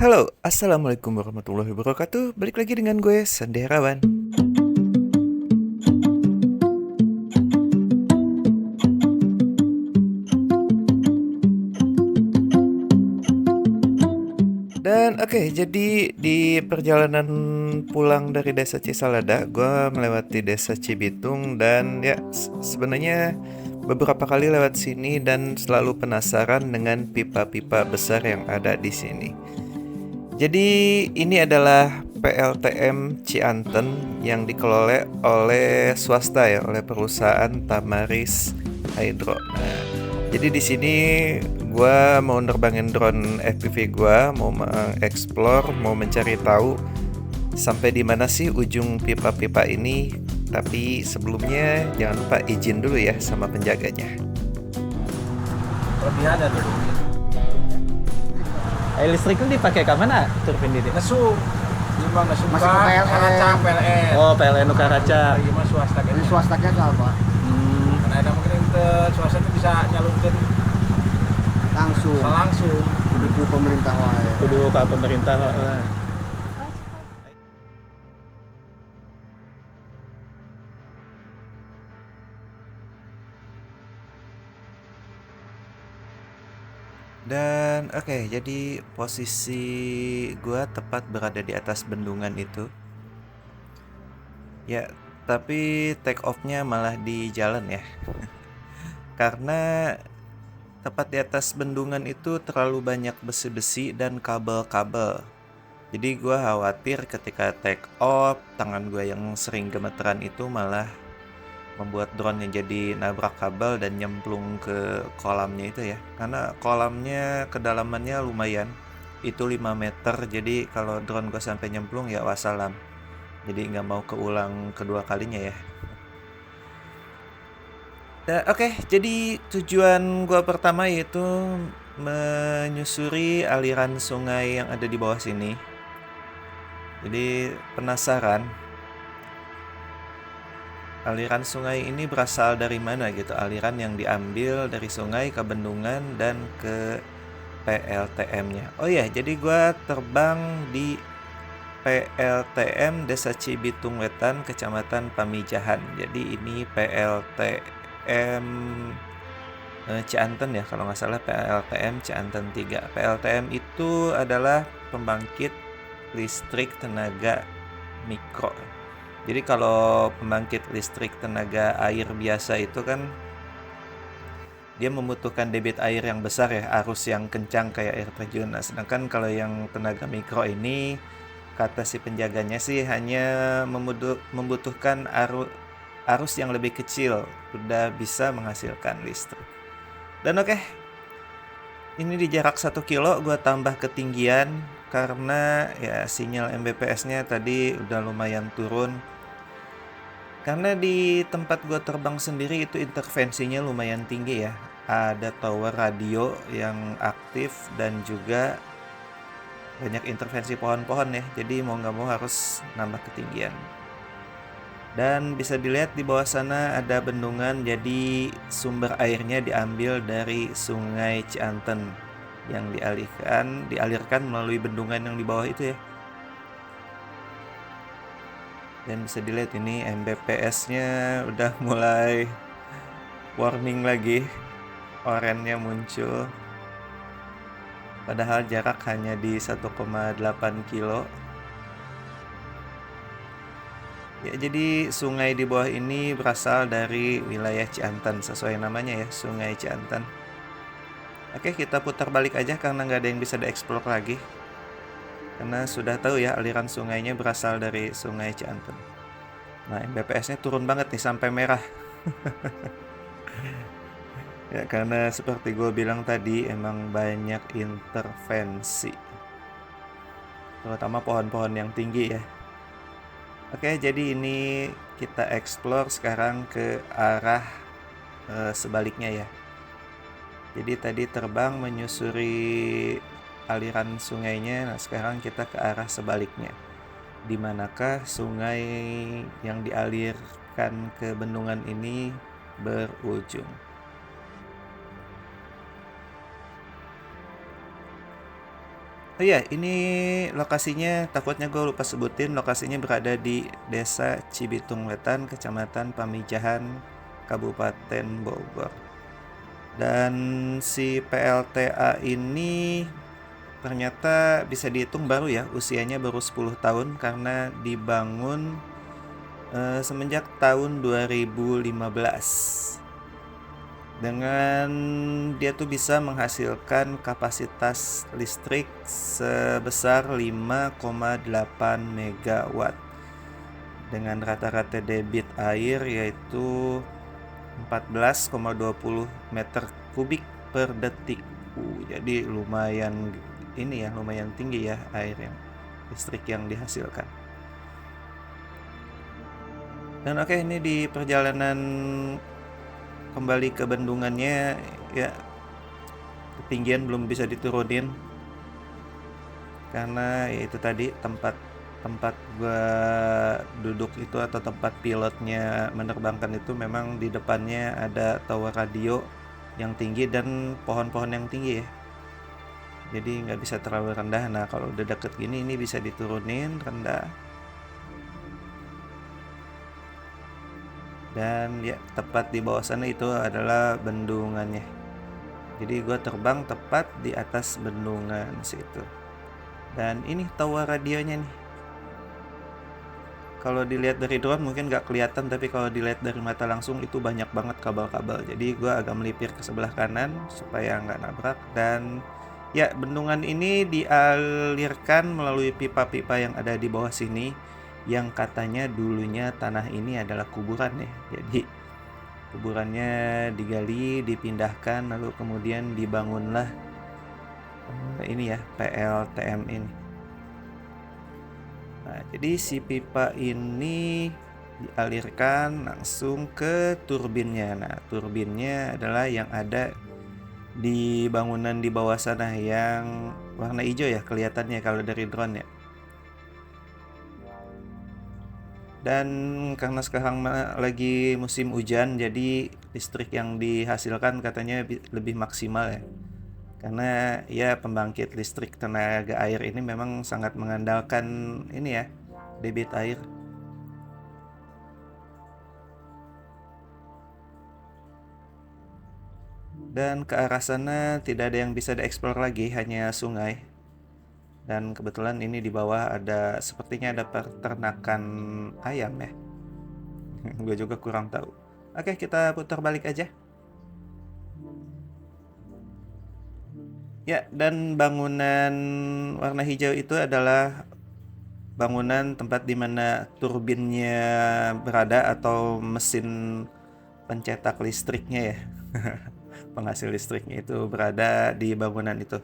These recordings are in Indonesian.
Halo, Assalamualaikum warahmatullahi wabarakatuh. Balik lagi dengan gue, Sandi Herawan. Dan oke, jadi di perjalanan pulang dari desa Cisalada, gue melewati desa Cibitung dan ya sebenarnya beberapa kali lewat sini dan selalu penasaran dengan pipa-pipa besar yang ada di sini. Jadi ini adalah PLTM Cianten yang dikelola oleh swasta ya, oleh perusahaan Tamaris Hydro. Nah, jadi di sini gua mau nerbangin drone FPV gua, mau mengeksplor, mau mencari tahu sampai di mana sih ujung pipa-pipa ini. Tapi sebelumnya jangan lupa izin dulu ya sama penjaganya. Lebih ada tuh. Listrik itu dipakai ke mana turbin ini? Nesu. Gimana nesu Masih ke PLN. Karacang PLN. Oh, PLN Ukaraca. Gimana swasta kan? Ini swastanya itu apa? Karena ada mungkin ke swasta itu bisa nyalurkan Langsung langsung. kudu pemerintah wae. Kudu ke pemerintah. Dan oke, jadi posisi gua tepat berada di atas bendungan itu. Ya, tapi take off-nya malah di jalan ya. Karena tepat di atas bendungan itu terlalu banyak besi-besi dan kabel-kabel. Jadi gua khawatir ketika take off, tangan gua yang sering gemeteran itu malah membuat drone-nya jadi nabrak kabel dan nyemplung ke kolamnya itu ya. Karena kolamnya kedalamannya lumayan. Itu 5 meter, jadi kalau drone gue sampai nyemplung ya wassalam. Jadi nggak mau keulang kedua kalinya ya. Oke, jadi tujuan gue pertama yaitu menyusuri aliran sungai yang ada di bawah sini. Jadi penasaran aliran sungai ini berasal dari mana gitu. Aliran yang diambil dari sungai ke bendungan dan ke PLTM-nya. Oh ya, jadi gua terbang di PLTM Desa Cibitung Wetan, Kecamatan Pamijahan. Jadi ini PLTM Cianten ya, kalau nggak salah PLTM Cianten 3. PLTM itu adalah pembangkit listrik tenaga mikro. Jadi kalau pembangkit listrik tenaga air biasa itu kan dia membutuhkan debit air yang besar ya, arus yang kencang kayak air terjun. Nah, sedangkan kalau yang tenaga mikro ini, kata si penjaganya sih hanya membutuhkan arus yang lebih kecil, udah bisa menghasilkan listrik. Dan oke, ini di jarak 1 kilo gue tambah ketinggian karena ya sinyal Mbps-nya tadi udah lumayan turun. Karena di tempat gue terbang sendiri itu intervensinya lumayan tinggi ya. Ada tower radio yang aktif dan juga banyak intervensi pohon-pohon ya. Jadi mau nggak mau harus nambah ketinggian. Dan bisa dilihat di bawah sana ada bendungan, jadi sumber airnya diambil dari Sungai Cianten yang dialirkan melalui bendungan yang di bawah itu ya. Dan bisa dilihat ini Mbps-nya udah mulai warning lagi, orannya muncul. Padahal jarak hanya di 1,8 kilo. Ya, jadi sungai di bawah ini berasal dari wilayah Cianten, sesuai namanya ya, Sungai Cianten. Oke, kita putar balik aja karena nggak ada yang bisa dieksplor lagi. Karena sudah tahu ya aliran sungainya berasal dari Sungai Cianten. Nah, Mbps-nya turun banget nih sampai merah. Ya, karena seperti gue bilang tadi emang banyak intervensi. Terutama pohon-pohon yang tinggi ya. Oke, jadi ini kita explore sekarang ke arah sebaliknya ya. Jadi tadi terbang menyusuri aliran sungainya, nah sekarang kita ke arah sebaliknya. Di manakah sungai yang dialirkan ke bendungan ini berujung? Oh iya, ini lokasinya takutnya gue lupa sebutin. Lokasinya berada di Desa Cibitung Wetan, Kecamatan Pamijahan, Kabupaten Bogor. Dan si PLTA ini ternyata bisa dihitung baru ya, usianya baru 10 tahun karena dibangun semenjak tahun 2015. Dengan dia tuh bisa menghasilkan kapasitas listrik sebesar 5,8 megawatt dengan rata-rata debit air yaitu 14,20 meter kubik per detik. Jadi lumayan ini ya, lumayan tinggi ya air yang listrik yang dihasilkan. Dan oke, ini di perjalanan kembali ke bendungannya ya, ketinggian belum bisa diturunin karena ya itu tadi tempat gua duduk itu atau tempat pilotnya menerbangkan itu memang di depannya ada tower radio yang tinggi dan pohon-pohon yang tinggi ya, jadi nggak bisa terlalu rendah. Nah kalau udah deket gini ini bisa diturunin rendah. Dan ya tepat di bawah sana itu adalah bendungannya, jadi gue terbang tepat di atas bendungan situ. Dan ini tower radionya nih, kalau dilihat dari drone mungkin nggak kelihatan, tapi kalau dilihat dari mata langsung itu banyak banget kabel-kabel. Jadi gue agak melipir ke sebelah kanan supaya nggak nabrak. Dan ya bendungan ini dialirkan melalui pipa-pipa yang ada di bawah sini, yang katanya dulunya tanah ini adalah kuburan ya. Jadi kuburannya digali, dipindahkan, lalu kemudian dibangunlah ini ya PLTM ini. Nah, jadi si pipa ini dialirkan langsung ke turbinnya. Nah, turbinnya adalah yang ada di bangunan di bawah sana yang warna hijau ya kelihatannya kalau dari drone ya. Dan karena sekarang lagi musim hujan, jadi listrik yang dihasilkan katanya lebih maksimal ya. Karena ya pembangkit listrik tenaga air ini memang sangat mengandalkan ini ya, debit air. Dan ke arah sana tidak ada yang bisa dieksplor lagi, hanya sungai. Dan kebetulan ini di bawah ada, sepertinya ada peternakan ayam ya. Gue juga kurang tahu. Oke, kita putar balik aja. Ya, dan bangunan warna hijau itu adalah bangunan tempat di mana turbinnya berada atau mesin pencetak listriknya ya. Penghasil listriknya itu berada di bangunan itu.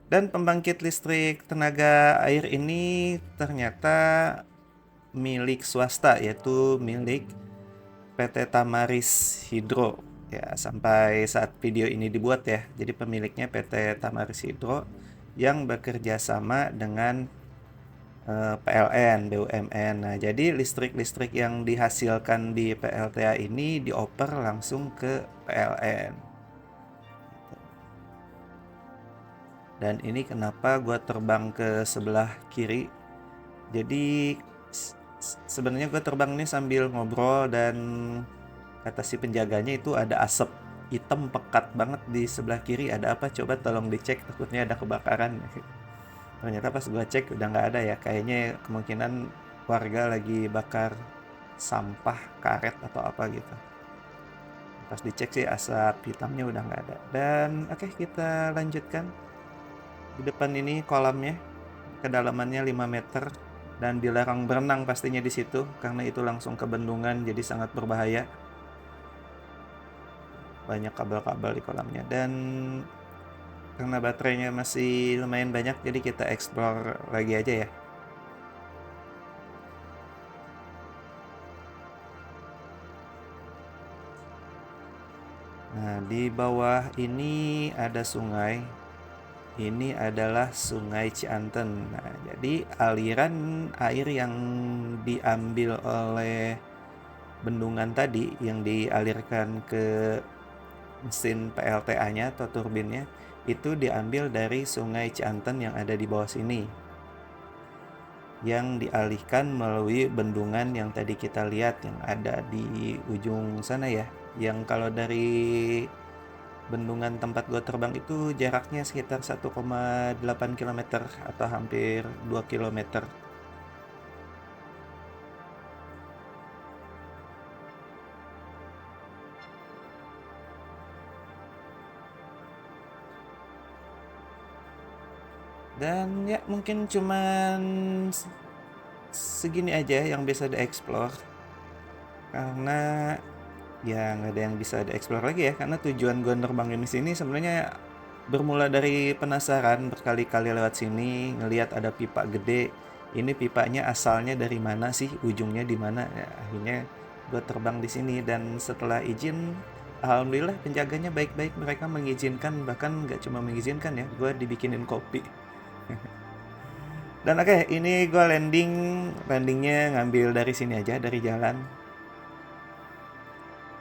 Dan pembangkit listrik tenaga air ini ternyata milik swasta, yaitu milik PT Tamaris Hydro. Ya, sampai saat video ini dibuat ya. Jadi pemiliknya PT Tamaris Hydro yang bekerja sama dengan PLN, BUMN. Nah, jadi listrik-listrik yang dihasilkan di PLTA ini dioper langsung ke PLN. Dan ini kenapa gue terbang ke sebelah kiri. Jadi sebenarnya gue terbang ini sambil ngobrol, dan kata si penjaganya itu ada asap hitam pekat banget di sebelah kiri. Ada apa? Coba tolong dicek, takutnya ada kebakaran. Ternyata pas gue cek udah nggak ada ya. Kayaknya kemungkinan warga lagi bakar sampah, karet atau apa gitu. Pas dicek sih asap hitamnya udah nggak ada. Dan oke, kita lanjutkan. Di depan ini kolamnya, kedalamannya 5 meter. Dan dilarang berenang pastinya di situ karena itu langsung ke bendungan, jadi sangat berbahaya. Banyak kabel-kabel di kolamnya, dan karena baterainya masih lumayan banyak, jadi kita explore lagi aja ya. Nah, di bawah ini ada sungai. Ini adalah Sungai Cianten. Nah, jadi aliran air yang diambil oleh bendungan tadi, yang dialirkan ke mesin PLTA-nya atau turbinnya, itu diambil dari Sungai Cianten yang ada di bawah sini, yang dialihkan melalui bendungan yang tadi kita lihat yang ada di ujung sana ya. Yang kalau dari bendungan tempat gua terbang itu jaraknya sekitar 1,8 km atau hampir 2 km. Dan ya mungkin cuman segini aja yang bisa dieksplor, karena ya nggak ada yang bisa dieksplor lagi ya, karena tujuan gue nerbangin di sini sebenarnya bermula dari penasaran, berkali-kali lewat sini ngelihat ada pipa gede. Ini pipanya asalnya dari mana sih, ujungnya di mana? Ya, akhirnya gue terbang di sini, dan setelah izin, alhamdulillah penjaganya baik-baik, mereka mengizinkan, bahkan nggak cuma mengizinkan ya, gue dibikinin kopi. Dan oke, ini gue landingnya ngambil dari sini aja, dari jalan.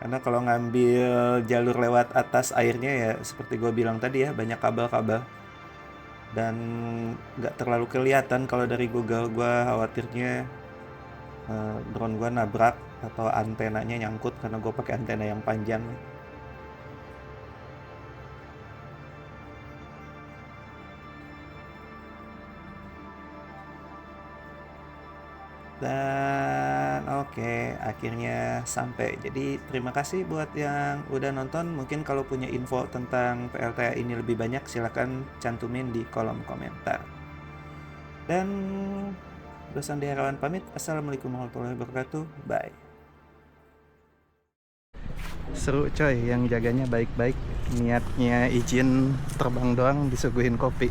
Karena kalau ngambil jalur lewat atas airnya ya seperti gue bilang tadi ya, banyak kabel-kabel. Dan nggak terlalu kelihatan kalau dari Google. Gue khawatirnya drone gue nabrak atau antenanya nyangkut, karena gue pakai antena yang panjang. Dan oke, akhirnya sampai. Jadi terima kasih buat yang udah nonton. Mungkin kalau punya info tentang PLTA ini lebih banyak, silahkan cantumin di kolom komentar. Dan gue Sandi Herawan pamit. Assalamualaikum warahmatullahi wabarakatuh. Bye. Seru coy, yang jaganya baik-baik. Niatnya izin terbang doang disuguhin kopi.